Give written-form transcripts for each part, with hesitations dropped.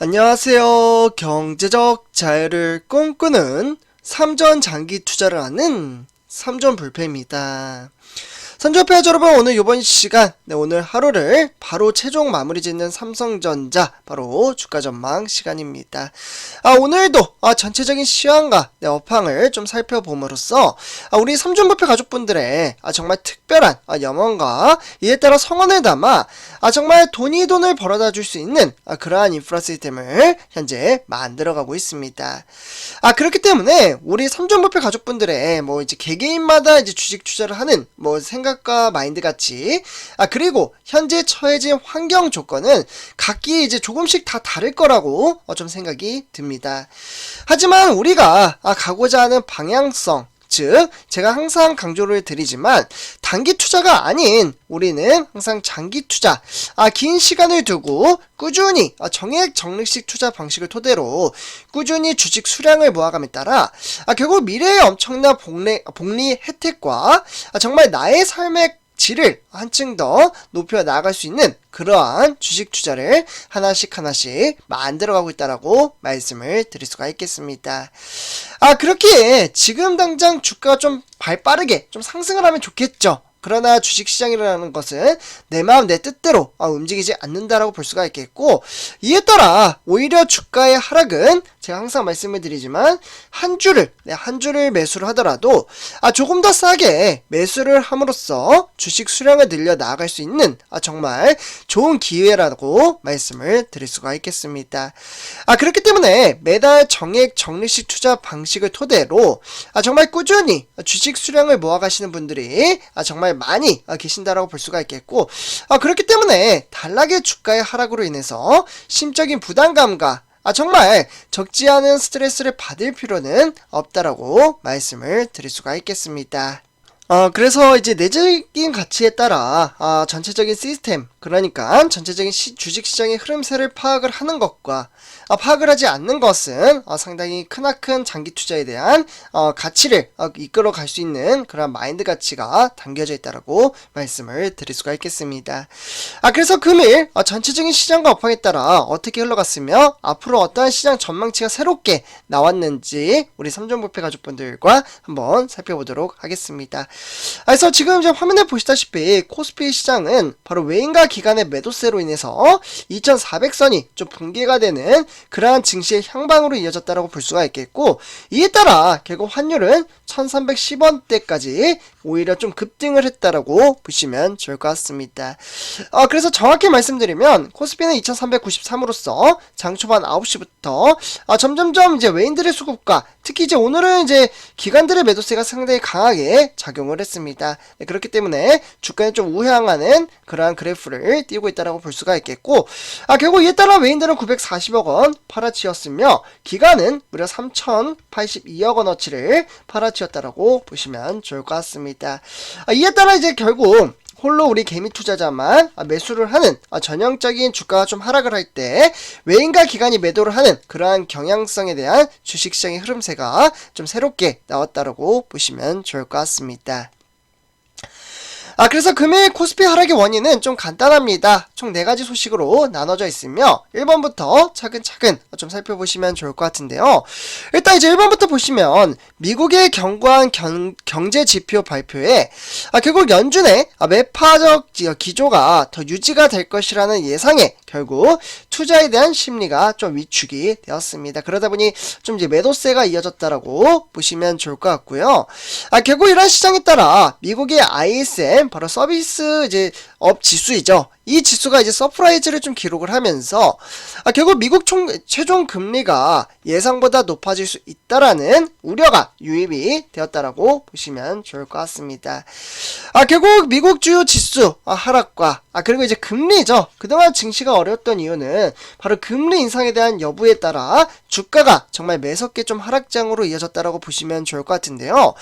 안녕하세요. 경제적 자유를 꿈꾸는 삼전 장기 투자를 하는 삼전불패입니다. 삼전불패 여러분, 오늘 이번 시간 오늘 하루를 바로 최종 마무리 짓는 삼성전자 바로 주가 전망 시간입니다. 오늘도 전체적인 시황과 업황을 좀 살펴봄으로써 우리 삼전불패 가족분들의 정말 특별한 염원과 이에 따라 성원을 담아 정말 돈을 벌어다 줄 수 있는 그러한 인프라 시스템을 현재 만들어가고 있습니다. 그렇기 때문에 우리 삼전불패 가족분들의 이제 개개인마다 이제 주식 투자를 하는 생각과 마인드 같이 그리고 현재 처해진 환경 조건은 각기 이제 조금씩 다 다를 거라고 좀 생각이 듭니다. 하지만 우리가 가고자 하는 방향성, 즉 제가 항상 강조를 드리지만 단기 투자가 아닌 우리는 항상 장기 투자, 긴 시간을 두고 꾸준히 정액 적립식 투자 방식을 토대로 꾸준히 주식 수량을 모아감에 따라 결국 미래의 엄청난 복리 혜택과 정말 나의 삶의 질을 한층 더 높여 나아갈 수 있는 그러한 주식 투자를 하나씩 만들어가고 있다라고 말씀을 드릴 수가 있겠습니다. 그렇게 지금 당장 주가가 좀 발빠르게 좀 상승을 하면 좋겠죠. 그러나 주식시장이라는 것은 내 마음 내 뜻대로 움직이지 않는다라고 볼 수가 있겠고, 이에 따라 오히려 주가의 하락은 제가 항상 말씀을 드리지만 한 주를 매수를 하더라도 조금 더 싸게 매수를 함으로써 주식 수량을 늘려 나아갈 수 있는 정말 좋은 기회라고 말씀을 드릴 수가 있겠습니다. 그렇기 때문에 매달 정액 적립식 투자 방식을 토대로 정말 꾸준히 주식 수량을 모아가시는 분들이 정말 많이 계신다라고 볼 수가 있겠고, 그렇기 때문에 단락의 주가의 하락으로 인해서 심적인 부담감과 정말 적지 않은 스트레스를 받을 필요는 없다라고 말씀을 드릴 수가 있겠습니다. 그래서 이제 내적인 가치에 따라 전체적인 시스템, 그러니까 전체적인 주식시장의 흐름세를 파악을 하는 것과 파악을 하지 않는 것은 상당히 크나큰 장기 투자에 대한 가치를 이끌어 갈 수 있는 그런 마인드 가치가 담겨져 있다라고 말씀을 드릴 수가 있겠습니다. 그래서 금일 전체적인 시장과 업황에 따라 어떻게 흘러갔으며 앞으로 어떠한 시장 전망치가 새롭게 나왔는지 우리 삼전불패 가족분들과 한번 살펴보도록 하겠습니다. 그래서 지금 이제 화면에 보시다시피 코스피 시장은 바로 외인과 기관의 매도세로 인해서 2400선이 좀 붕괴가 되는 그러한 증시의 향방으로 이어졌다라고 볼 수가 있겠고, 이에 따라 결국 환율은 1310원대까지 오히려 좀 급등을 했다라고 보시면 좋을 것 같습니다. 그래서 정확히 말씀드리면 코스피는 2393으로서 장 초반 9시부터 점점점 이제 외인들의 수급과 특히 이제 오늘은 이제 기관들의 매도세가 상당히 강하게 작용을 했습니다. 그렇기 때문에 주가는 좀 우향하는 그러한 그래프를 띄우고 있다라고 볼 수가 있겠고, 결국 이에 따라 외인들은 940억 원 팔아치웠으며 기관은 무려 3082억 원어치를 팔아치웠다라고 보시면 좋을 것 같습니다. 이에 따라 이제 결국 홀로 우리 개미 투자자만 매수를 하는 전형적인 주가가 좀 하락을 할 때 외인과 기관이 매도를 하는 그러한 경향성에 대한 주식시장의 흐름세가 좀 새롭게 나왔다라고 보시면 좋을 것 같습니다. 그래서 금일 코스피 하락의 원인은 좀 간단합니다. 총 4가지 소식으로 나눠져 있으며 1번부터 차근차근 좀 살펴보시면 좋을 것 같은데요. 일단 이제 1번부터 보시면 미국의 견고한 경제 지표 발표에 결국 연준의 매파적 기조가 더 유지가 될 것이라는 예상에 결국 투자에 대한 심리가 좀 위축이 되었습니다. 그러다 보니 좀 이제 매도세가 이어졌다라고 보시면 좋을 것 같고요. 결국 이러한 시장에 따라 미국의 ISM 바로 서비스 이제 업 지수이죠. 이 지수가 이제 서프라이즈를 좀 기록을 하면서 결국 미국 최종 금리가 예상보다 높아질 수 있다라는 우려가 유입이 되었다라고 보시면 좋을 것 같습니다. 결국 미국 주요 지수 하락과 그리고 이제 금리죠. 그동안 증시가 어려웠던 이유는 바로 금리 인상에 대한 여부에 따라 주가가 정말 매섭게 좀 하락장으로 이어졌다라고 보시면 좋을 것 같은데요.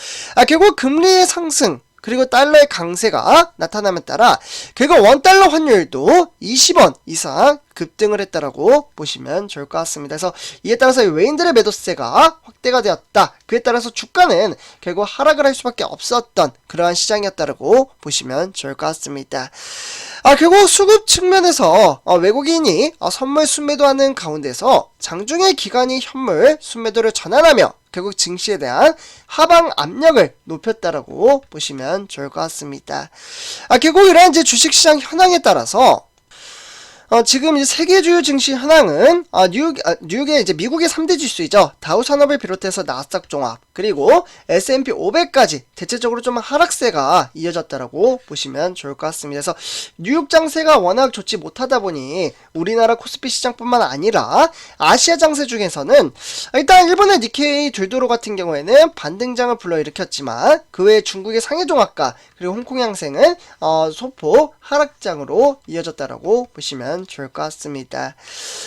결국 금리의 상승, 그리고 달러의 강세가 나타남에 따라 결국 원달러 환율도 20원 이상 급등을 했다라고 보시면 좋을 것 같습니다. 그래서 이에 따라서 외인들의 매도세가 확대가 되었다. 그에 따라서 주가는 결국 하락을 할 수밖에 없었던 그러한 시장이었다라고 보시면 좋을 것 같습니다. 결국 수급 측면에서 외국인이 선물 순매도하는 가운데서 장중에 기관이 현물 순매도를 전환하며 결국 증시에 대한 하방 압력을 높였다라고 보시면 좋을 것 같습니다. 결국 이러한 이제 주식시장 현황에 따라서 지금 이제 세계 주요 증시 현황은 뉴욕의 이제 미국의 3대 지수이죠. 다우 산업을 비롯해서 나스닥 종합 그리고 S&P 500까지 대체적으로 좀 하락세가 이어졌다라고 보시면 좋을 것 같습니다. 그래서 뉴욕 장세가 워낙 좋지 못하다 보니 우리나라 코스피 시장뿐만 아니라 아시아 장세 중에서는 일단 일본의 니케이 둘도로 같은 경우에는 반등장을 불러일으켰지만 그 외에 중국의 상해 종합과 그리고 홍콩 양생은 소폭 하락장으로 이어졌다라고 보시면 좋을 것 같습니다.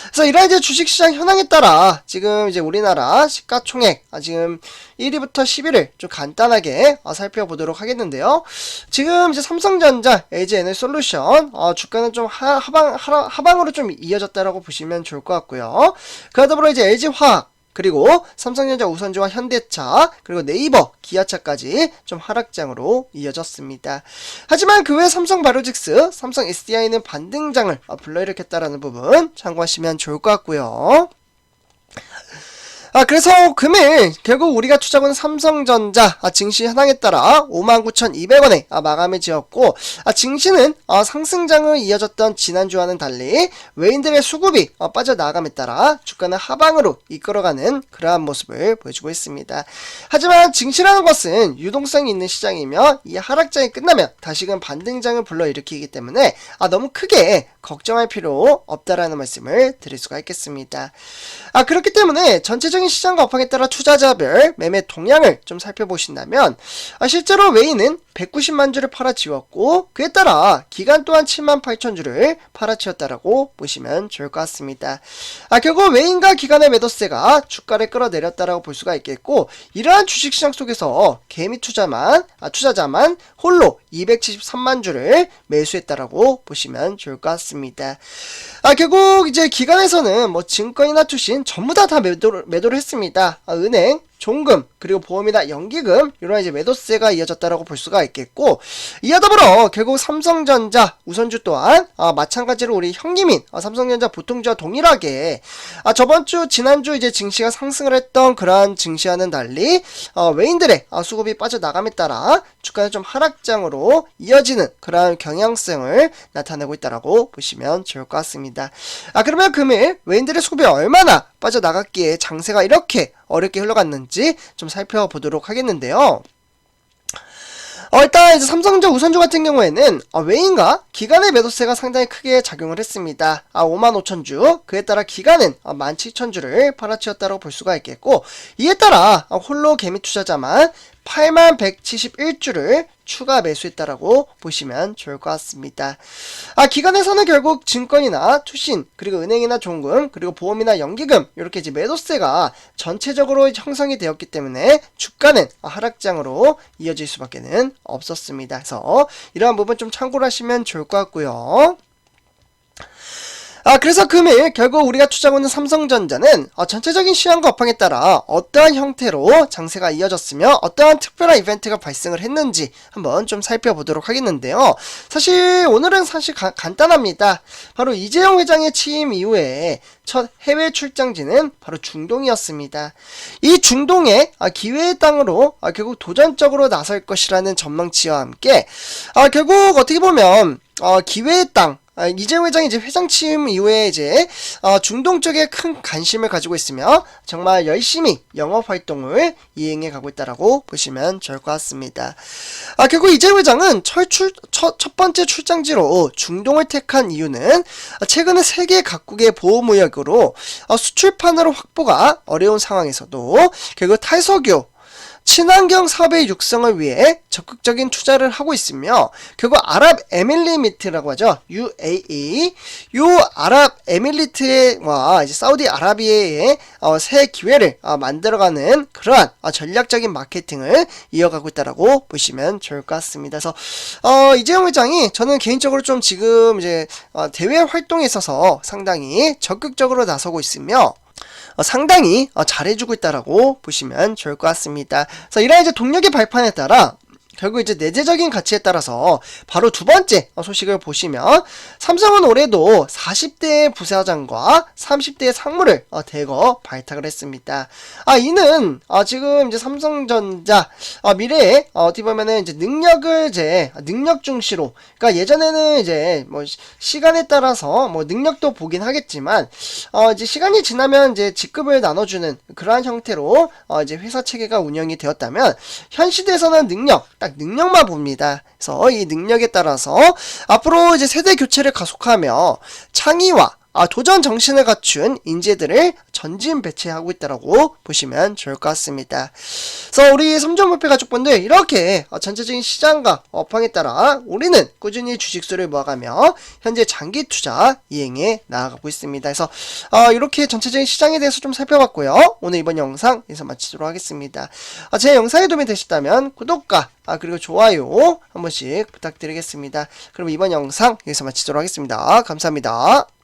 그래서 이러한 이제 주식시장 현황에 따라 지금 이제 우리나라 시가총액 지금 1위부터 10위를 좀 간단하게 살펴보도록 하겠는데요. 지금 이제 삼성전자, LG에너지솔루션 주가는 좀 하방으로 좀 이어졌다라고 보시면 좋을 것 같고요. 그와 더불어 이제 LG화학 그리고 삼성전자, 우선주와 현대차, 그리고 네이버, 기아차까지 좀 하락장으로 이어졌습니다. 하지만 그 외 삼성바이오로직스, 삼성 SDI는 반등장을 불러일으켰다라는 부분 참고하시면 좋을 것 같고요. 그래서 금일 결국 우리가 투자하는 삼성전자 증시 현황에 따라 59,200원에 마감을 지었고 증시는 상승장을 이어졌던 지난주와는 달리 외인들의 수급이 빠져나감에 따라 주가는 하방으로 이끌어가는 그러한 모습을 보여주고 있습니다. 하지만 증시라는 것은 유동성이 있는 시장이며 이 하락장이 끝나면 다시금 반등장을 불러일으키기 때문에 너무 크게 걱정할 필요 없다라는 말씀을 드릴 수가 있겠습니다. 그렇기 때문에 전체적인 시장과 업황에 따라 투자자별 매매 동향을 좀 살펴보신다면 실제로 외인은 190만 주를 팔아치웠고 그에 따라 기간 또한 78,000주를 팔아치웠다라고 보시면 좋을 것 같습니다. 결국 외인과 기관의 매도세가 주가를 끌어내렸다라고 볼 수가 있겠고 이러한 주식시장 속에서 개미 투자자만 홀로 273만 주를 매수했다라고 보시면 좋을 것 같습니다. 결국 이제 기관에서는 뭐 증권이나 투신 전부 다 매도를 했습니다. 은행, 종금, 그리고 보험이나 연기금 이런 이제 매도세가 이어졌다라고 볼 수가 있겠고 이와 더불어 결국 삼성전자, 우선주 또한 마찬가지로 우리 형님인 삼성전자 보통주와 동일하게 저번주, 지난주 이제 증시가 상승을 했던 그러한 증시와는 달리 외인들의 수급이 빠져나감에 따라 주가는 좀 하락장으로 이어지는 그러한 경향성을 나타내고 있다라고 보시면 좋을 것 같습니다. 그러면 금일 외인들의 수급이 얼마나 빠져나갔기에 장세가 이렇게 어렵게 흘러갔는지 좀 살펴보도록 하겠는데요. 일단 이제 삼성전자, 우선주 같은 경우에는 외인과 기관의 매도세가 상당히 크게 작용을 했습니다. 55,000주, 그에 따라 기관은 17,000주를 팔아치웠다고 볼 수가 있겠고 이에 따라 홀로 개미 투자자만 8171주를 추가 매수했다라고 보시면 좋을 것 같습니다. 기관에서는 결국 증권이나 투신, 그리고 은행이나 종금, 그리고 보험이나 연기금 이렇게 이제 매도세가 전체적으로 형성이 되었기 때문에 주가는 하락장으로 이어질 수밖에는 없었습니다. 그래서 이러한 부분 좀 참고를 하시면 좋을 것 같고요. 그래서 금일 결국 우리가 투자하고 있는 삼성전자는 전체적인 시황과 업황에 따라 어떠한 형태로 장세가 이어졌으며 어떠한 특별한 이벤트가 발생을 했는지 한번 좀 살펴보도록 하겠는데요. 사실 오늘은 간단합니다. 바로 이재용 회장의 취임 이후에 첫 해외 출장지는 바로 중동이었습니다. 이 중동의 기회의 땅으로 결국 도전적으로 나설 것이라는 전망치와 함께 결국 어떻게 보면 기회의 땅 이재용 회장이 이제 회장 취임 이후에 이제 중동 쪽에 큰 관심을 가지고 있으며 정말 열심히 영업 활동을 이행해 가고 있다라고 보시면 좋을 것 같습니다. 결국 이재용 회장은 첫 번째 출장지로 중동을 택한 이유는 최근에 세계 각국의 보호무역으로 수출판으로 확보가 어려운 상황에서도 결국 친환경 사업의 육성을 위해 적극적인 투자를 하고 있으며 결국 아랍에밀리트라고 하죠. UAE 요 아랍에밀리트와 이제 사우디아라비아의 새 기회를 만들어가는 그러한 전략적인 마케팅을 이어가고 있다라고 보시면 좋을 것 같습니다. 그래서 이재용 회장이 저는 개인적으로 좀 지금 이제 대외 활동에 있어서 상당히 적극적으로 나서고 있으며 상당히 잘해주고 있다라고 보시면 좋을 것 같습니다. 그래서 이러한 이제 동력의 발판에 따라 결국 이제 내재적인 가치에 따라서 바로 두 번째 소식을 보시면 삼성은 올해도 40대의 부사장과 30대의 상무를 대거 발탁을 했습니다. 이는 지금 이제 삼성전자 미래에 어떻게 보면은 이제 능력을 이제 능력 중시로, 그러니까 예전에는 이제 뭐 시간에 따라서 뭐 능력도 보긴 하겠지만 이제 시간이 지나면 이제 직급을 나눠주는 그러한 형태로 이제 회사 체계가 운영이 되었다면 현 시대에서는 딱 능력만 봅니다. 그래서 이 능력에 따라서 앞으로 이제 세대 교체를 가속하며 창의와 도전 정신을 갖춘 인재들을 전진 배치하고 있다라고 보시면 좋을 것 같습니다. 그래서 우리 삼전부패 가족분들 이렇게 전체적인 시장과 업황에 따라 우리는 꾸준히 주식수를 모아가며 현재 장기 투자 이행해 나아가고 있습니다. 그래서 이렇게 전체적인 시장에 대해서 좀 살펴봤고요. 오늘 이번 영상 여기서 마치도록 하겠습니다. 제 영상에 도움이 되셨다면 구독과 그리고 좋아요 한 번씩 부탁드리겠습니다. 그럼 이번 영상 여기서 마치도록 하겠습니다. 감사합니다.